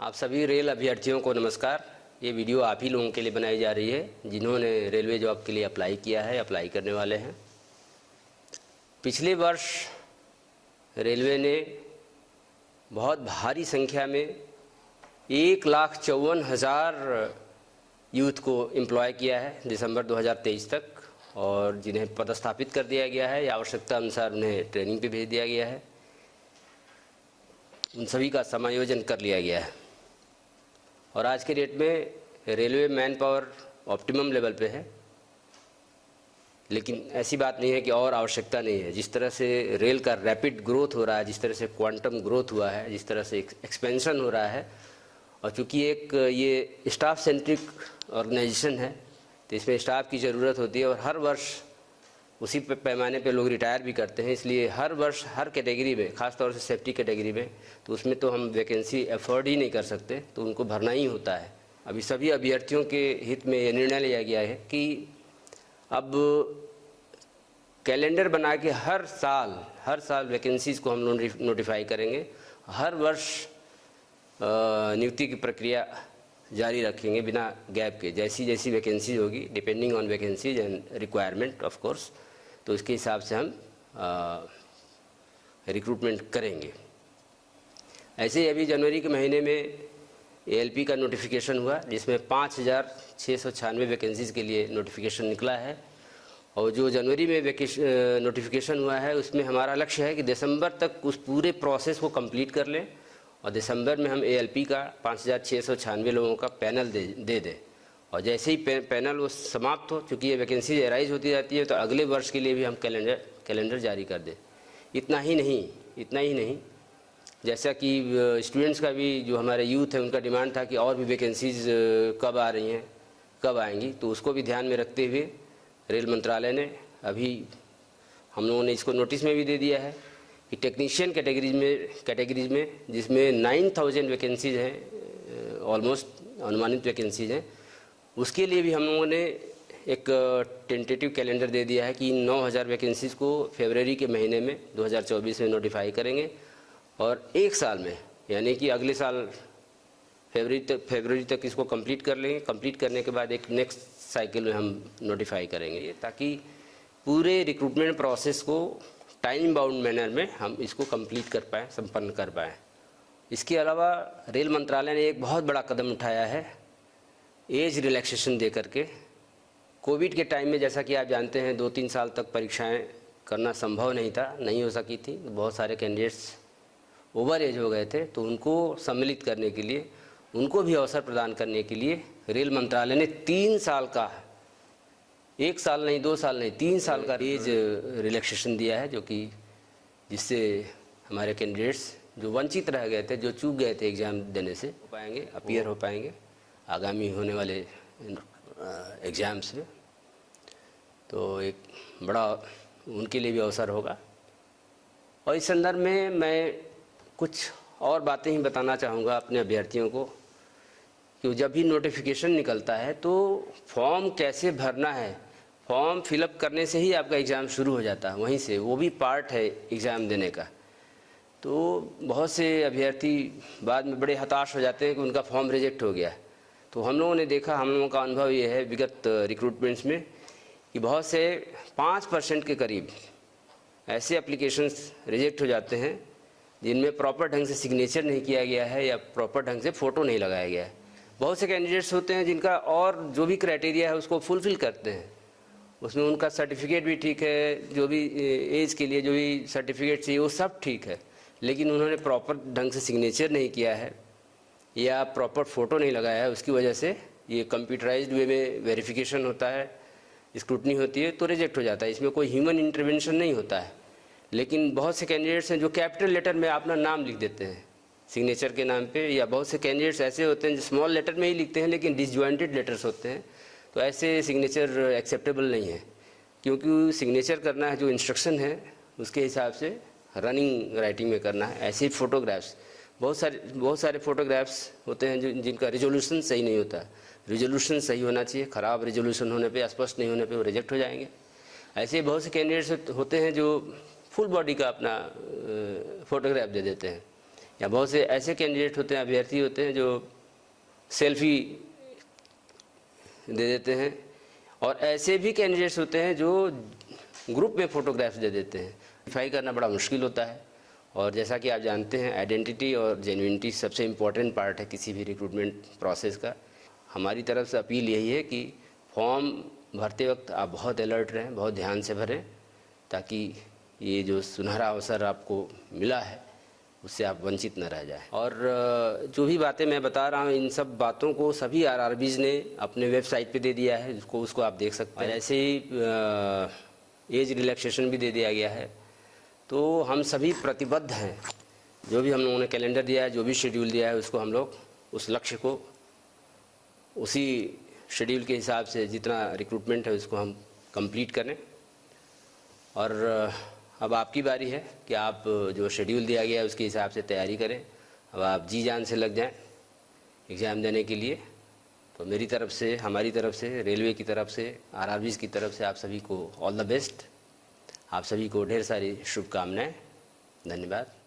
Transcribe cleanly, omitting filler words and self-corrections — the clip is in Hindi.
आप सभी रेल अभ्यर्थियों को नमस्कार। ये वीडियो आप ही लोगों के लिए बनाई जा रही है जिन्होंने रेलवे जॉब के लिए अप्लाई किया है, अप्लाई करने वाले हैं। पिछले वर्ष रेलवे ने बहुत भारी संख्या में 1,54,000 यूथ को एम्प्लॉय किया है दिसंबर 2023 तक, और जिन्हें पदस्थापित कर दिया गया है या आवश्यकता अनुसार उन्हें ट्रेनिंग पे भेज दिया गया है। उन सभी का समायोजन कर लिया गया है और आज के डेट में railway man power optimum level पे है। लेकिन ऐसी बात नहीं है कि और आवश्यकता नहीं है। जिस तरह से रेल का रैपिड ग्रोथ हो रहा है, जिस तरह से क्वांटम ग्रोथ हुआ है, जिस तरह से एक्सपेंशन हो रहा है, और चूँकि एक ये स्टाफ सेंट्रिक ऑर्गेनाइजेशन है तो इसमें स्टाफ की ज़रूरत होती है और हर वर्ष उसी पैमाने पे लोग रिटायर भी करते हैं। इसलिए हर वर्ष हर कैटेगरी में, ख़ास तौर से सेफ्टी कैटेगरी में, तो उसमें तो हम वैकेंसी अफोर्ड ही नहीं कर सकते, तो उनको भरना ही होता है। अभी सभी अभ्यर्थियों के हित में ये निर्णय लिया गया है कि अब कैलेंडर बना के हर साल वैकेंसीज़ को हम नोटिफाई करेंगे। हर वर्ष नियुक्ति की प्रक्रिया जारी रखेंगे बिना गैप के। जैसी जैसी वैकेंसीज होगी, depending on vacancies and requirement of course, तो इसके हिसाब से हम रिक्रूटमेंट करेंगे। ऐसे ही अभी जनवरी के महीने में एएलपी का नोटिफिकेशन हुआ जिसमें 5,696 वैकेंसीज़ के लिए नोटिफिकेशन निकला है। और जो जनवरी में नोटिफिकेशन हुआ है उसमें हमारा लक्ष्य है कि दिसंबर तक उस पूरे प्रोसेस को कंप्लीट कर लें और दिसंबर में हम एएलपी का 5,696 लोगों का पैनल दे दें। और जैसे ही पैनल वो समाप्त हो, चूँकि ये वैकेंसी एराइज होती जाती है, तो अगले वर्ष के लिए भी हम कैलेंडर जारी कर दें। इतना ही नहीं, जैसा कि स्टूडेंट्स का भी, जो हमारे यूथ है, उनका डिमांड था कि और भी वैकेंसीज़ कब आ रही हैं, कब आएंगी, तो उसको भी ध्यान में रखते हुए रेल मंत्रालय ने अभी हम लोगों ने इसको नोटिस में भी दे दिया है कि टेक्नीशियन कैटेगरीज में जिसमें 9,000 वैकेंसीज़ हैं, ऑलमोस्ट अनुमानित वैकेंसीज़ हैं, उसके लिए भी हम लोगों ने एक टेंटेटिव कैलेंडर दे दिया है कि 9,000 वैकेंसीज़ को फरवरी के महीने में 2024 में नोटिफाई करेंगे और एक साल में, यानी कि अगले साल फरवरी तक इसको कंप्लीट कर लेंगे। कंप्लीट करने के बाद एक नेक्स्ट साइकिल में हम नोटिफाई करेंगे, ताकि पूरे रिक्रूटमेंट प्रोसेस को टाइम बाउंड मैनर में हम इसको कंप्लीट कर पाएँ, संपन्न कर पाएँ। इसके अलावा रेल मंत्रालय ने एक बहुत बड़ा कदम उठाया है एज रिलैक्सेशन दे करके। कोविड के टाइम में, जैसा कि आप जानते हैं, 2-3 साल तक परीक्षाएं करना संभव नहीं हो सकी थी। बहुत सारे कैंडिडेट्स ओवर एज हो गए थे, तो उनको सम्मिलित करने के लिए, उनको भी अवसर प्रदान करने के लिए रेल मंत्रालय ने 3 साल का, 1 साल नहीं, 2 साल नहीं, 3 साल का एज रिलैक्सेशन दिया है, जो कि जिससे हमारे कैंडिडेट्स जो वंचित रह गए थे, जो चूक गए थे एग्ज़ाम देने से, हो पाएंगे, अपीयर हो पाएंगे आगामी होने वाले एग्ज़ाम्स में। तो एक बड़ा उनके लिए भी अवसर होगा। और इस संदर्भ में मैं कुछ और बातें ही बताना चाहूँगा अपने अभ्यर्थियों को कि जब भी नोटिफिकेशन निकलता है तो फॉर्म कैसे भरना है। फॉर्म फिलअप करने से ही आपका एग्ज़ाम शुरू हो जाता है, वहीं से, वो भी पार्ट है एग्ज़ाम देने का। तो बहुत से अभ्यर्थी बाद में बड़े हताश हो जाते हैं कि उनका फॉर्म रिजेक्ट हो गया। तो हम लोगों ने देखा, हम लोगों का अनुभव ये है विगत रिक्रूटमेंट्स में कि बहुत से 5% के करीब ऐसे एप्लीकेशंस रिजेक्ट हो जाते हैं जिनमें प्रॉपर ढंग से सिग्नेचर नहीं किया गया है या प्रॉपर ढंग से फ़ोटो नहीं लगाया गया है। बहुत से कैंडिडेट्स होते हैं जिनका और जो भी क्राइटेरिया है उसको फुलफ़िल करते हैं, उसमें उनका सर्टिफिकेट भी ठीक है, जो भी एज के लिए जो भी सर्टिफिकेट चाहिए वो सब ठीक है, लेकिन उन्होंने प्रॉपर ढंग से सिग्नेचर नहीं किया है या प्रॉपर फ़ोटो नहीं लगाया है। उसकी वजह से ये कंप्यूटराइज्ड वे में वेरिफिकेशन होता है, स्क्रूटनी होती है, तो रिजेक्ट हो जाता है। इसमें कोई ह्यूमन इंटरवेंशन नहीं होता है। लेकिन बहुत से कैंडिडेट्स हैं जो कैपिटल लेटर में अपना नाम लिख देते हैं सिग्नेचर के नाम पे, या बहुत से कैंडिडेट्स ऐसे होते हैं जो स्मॉल लेटर में ही लिखते हैं लेकिन डिसजॉइंटेड लेटर्स होते हैं। तो ऐसे सिग्नेचर एक्सेप्टेबल नहीं है, क्योंकि सिग्नेचर करना है जो इंस्ट्रक्शन है उसके हिसाब से रनिंग राइटिंग में करना है। ऐसे ही फ़ोटोग्राफ्स, बहुत सारे फ़ोटोग्राफ्स होते हैं जिनका रिजोल्यूशन सही नहीं होता। रिजोल्यूशन सही होना चाहिए, ख़राब रिजोल्यूशन होने पे, स्पष्ट नहीं होने पे वो रिजेक्ट हो जाएंगे। ऐसे बहुत से कैंडिडेट्स होते हैं जो फुल बॉडी का अपना फ़ोटोग्राफ दे देते हैं, या बहुत से ऐसे कैंडिडेट होते हैं, अभ्यर्थी होते हैं जो सेल्फी दे देते हैं, और ऐसे भी कैंडिडेट्स होते हैं जो ग्रुप में फ़ोटोग्राफ्स दे देते हैं। वेरीफाई करना बड़ा मुश्किल होता है, और जैसा कि आप जानते हैं आइडेंटिटी और जेन्युइनिटी सबसे इम्पॉर्टेंट पार्ट है किसी भी रिक्रूटमेंट प्रोसेस का। हमारी तरफ से अपील यही है कि फॉर्म भरते वक्त आप बहुत अलर्ट रहें, बहुत ध्यान से भरें, ताकि ये जो सुनहरा अवसर आपको मिला है उससे आप वंचित न रह जाएं। और जो भी बातें मैं बता रहा हूँ, इन सब बातों को सभी आरआरबीज़ ने अपने वेबसाइट पे दे दिया है, उसको आप देख सकते हैं। और ऐसे ही एज रिलैक्सेशन भी दे दिया गया है। तो हम सभी प्रतिबद्ध हैं, जो भी हम लोगों ने कैलेंडर दिया है, जो भी शेड्यूल दिया है, उसको हम लोग उस लक्ष्य को उसी शेड्यूल के हिसाब से जितना रिक्रूटमेंट है उसको हम कंप्लीट करें। और अब आपकी बारी है कि आप जो शेड्यूल दिया गया है उसके हिसाब से तैयारी करें। अब आप जी जान से लग जाएं एग्ज़ाम देने के लिए। तो मेरी तरफ से, हमारी तरफ से, रेलवे की तरफ से, आरआरबीज़ की तरफ से आप सभी को ऑल द बेस्ट। आप सभी को ढेर सारी शुभकामनाएं। धन्यवाद।